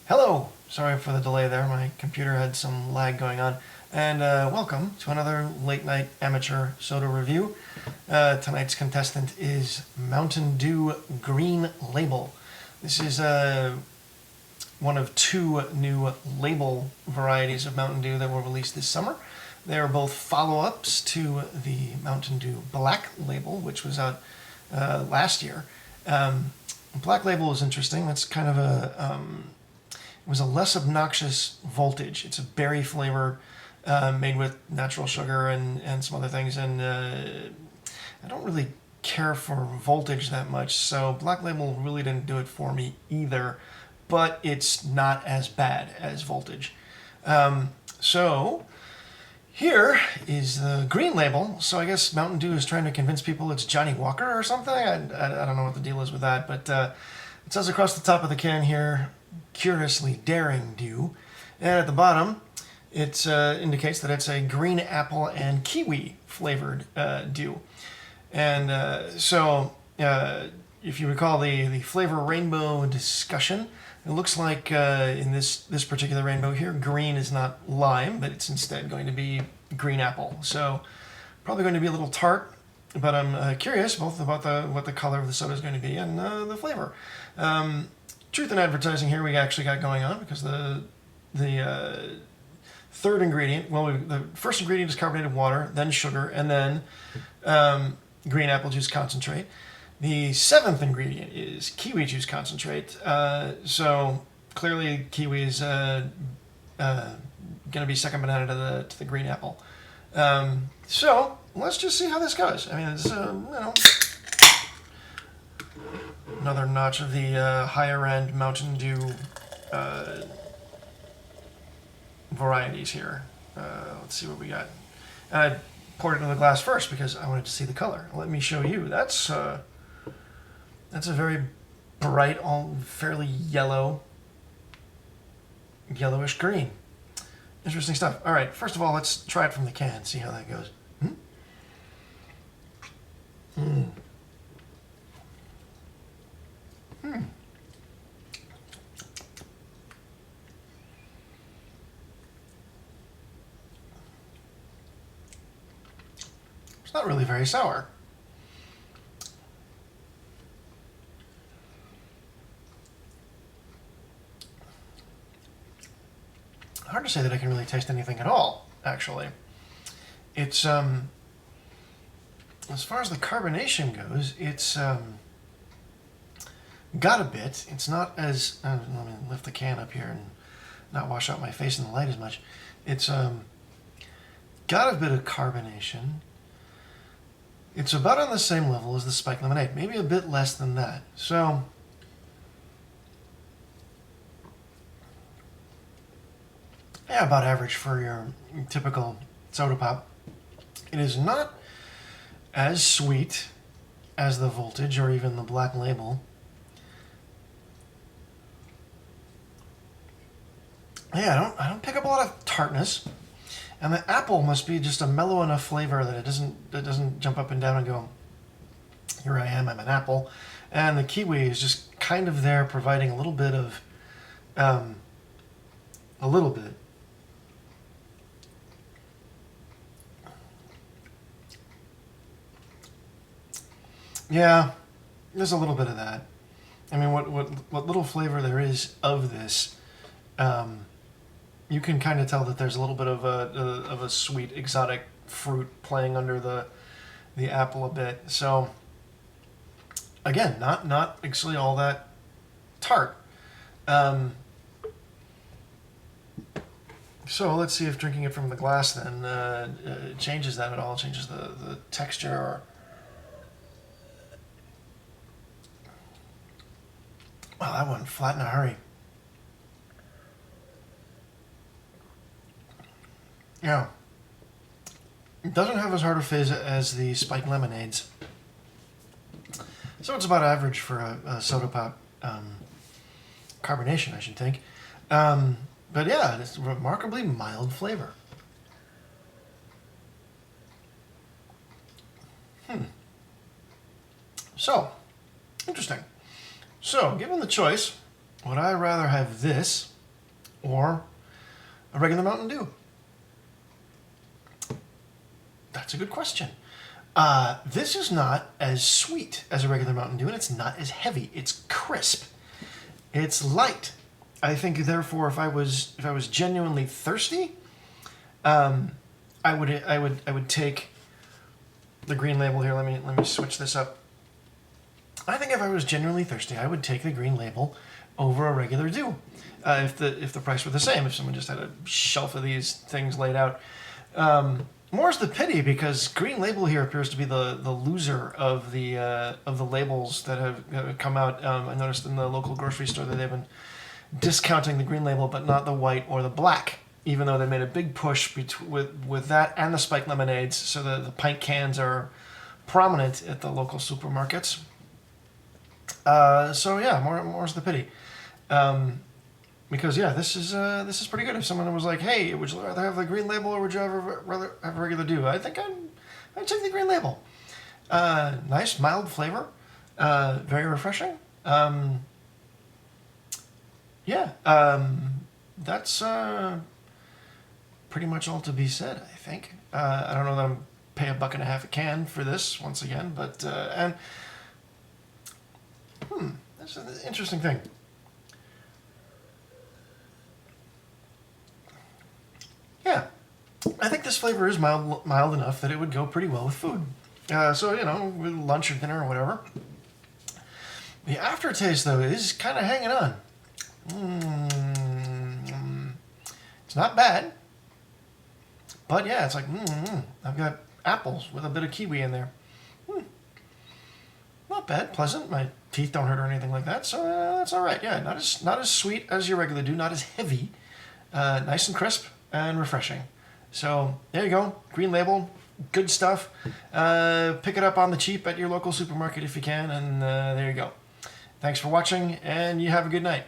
Hello! Sorry for the delay there. My computer had some lag going on. And welcome to another late night amateur soda review. Tonight's contestant is Mountain Dew Green Label. This is one of two new label varieties of Mountain Dew that were released this summer. They are both follow-ups to the Mountain Dew Black Label, which was out last year. Black Label is interesting. That's kind of it was a less obnoxious voltage. It's a berry flavor made with natural sugar and some other things. And I don't really care for voltage that much, so Black Label really didn't do it for me either. But it's not as bad as voltage. So here is the Green Label. So I guess Mountain Dew is trying to convince people it's Johnny Walker or something. I don't know what the deal is with that, but it says across the top of the can here, Curiously Daring Dew. And at the bottom, it indicates that it's a green apple and kiwi flavored dew. And so if you recall the flavor rainbow discussion, it looks like in this particular rainbow here, green is not lime, but it's instead going to be green apple. So probably going to be a little tart, but I'm curious both about what the color of the soda is going to be and the flavor. Truth in advertising here we actually got going on, because the third ingredient, the first ingredient is carbonated water, then sugar, and then green apple juice concentrate. The seventh ingredient is kiwi juice concentrate. So clearly kiwi is going to be second banana to the green apple. So let's just see how this goes. I mean, it's another notch of the higher end Mountain Dew varieties here. Let's see what we got. And I poured it into the glass first because I wanted to see the color. Let me show you. That's a very bright, fairly yellow, yellowish green. Interesting stuff. All right, first of all, let's try it from the can, see how that goes. It's not really very sour. Hard to say that I can really taste anything at all, actually. It's, as far as the carbonation goes, it's got a bit. It's not as, let me lift the can up here and not wash out my face in the light as much. It's got a bit of carbonation. It's about on the same level as the spiked lemonade, maybe a bit less than that. So yeah, about average for your typical soda pop. It is not as sweet as the voltage or even the Black Label. Yeah, I don't pick up a lot of tartness. And the apple must be just a mellow enough flavor that it doesn't jump up and down and go, here I am, I'm an apple. And the kiwi is just kind of there, providing a little bit of, Yeah, there's a little bit of that. I mean, what little flavor there is of this, you can kind of tell that there's a little bit of a sweet exotic fruit playing under the apple a bit. So again, not actually all that tart. So let's see if drinking it from the glass then changes that at all, changes the texture. Or wow, that went flat in a hurry. Yeah. It doesn't have as hard a fizz as the spiked lemonades. So it's about average for a soda pop carbonation, I should think. But yeah, it's remarkably mild flavor. So, interesting. So, given the choice, would I rather have this or a regular Mountain Dew? That's a good question. This is not as sweet as a regular Mountain Dew, and it's not as heavy. It's crisp. It's light. I think, therefore, if I was genuinely thirsty, I would take the Green Label here. Let me switch this up. I think if I was genuinely thirsty, I would take the Green Label over a regular Dew. If the price were the same, if someone just had a shelf of these things laid out. More's the pity, because Green Label here appears to be the loser of the labels that have come out. I noticed in the local grocery store that they've been discounting the Green Label, but not the white or the black, even though they made a big push with that and the spiked lemonades, so the pint cans are prominent at the local supermarkets. So yeah, more's the pity. Because yeah, this is pretty good. If someone was like, "Hey, would you rather have the Green Label or would you rather have a regular Dew?" I think I'd take the Green Label. Nice mild flavor, very refreshing. Yeah, that's pretty much all to be said, I think. I don't know that I'm pay $1.50 a can for this once again, but that's an interesting thing. Yeah, I think this flavor is mild enough that it would go pretty well with food. So with lunch or dinner or whatever. The aftertaste, though, is kind of hanging on. It's not bad, but yeah, it's like I've got apples with a bit of kiwi in there. Not bad, pleasant. My teeth don't hurt or anything like that, so that's all right. Yeah, not as sweet as your regular Dew, not as heavy. Nice and crisp and refreshing. So there you go, Green Label, good stuff. Pick it up on the cheap at your local supermarket if you can, and there you go. Thanks for watching, and you have a good night.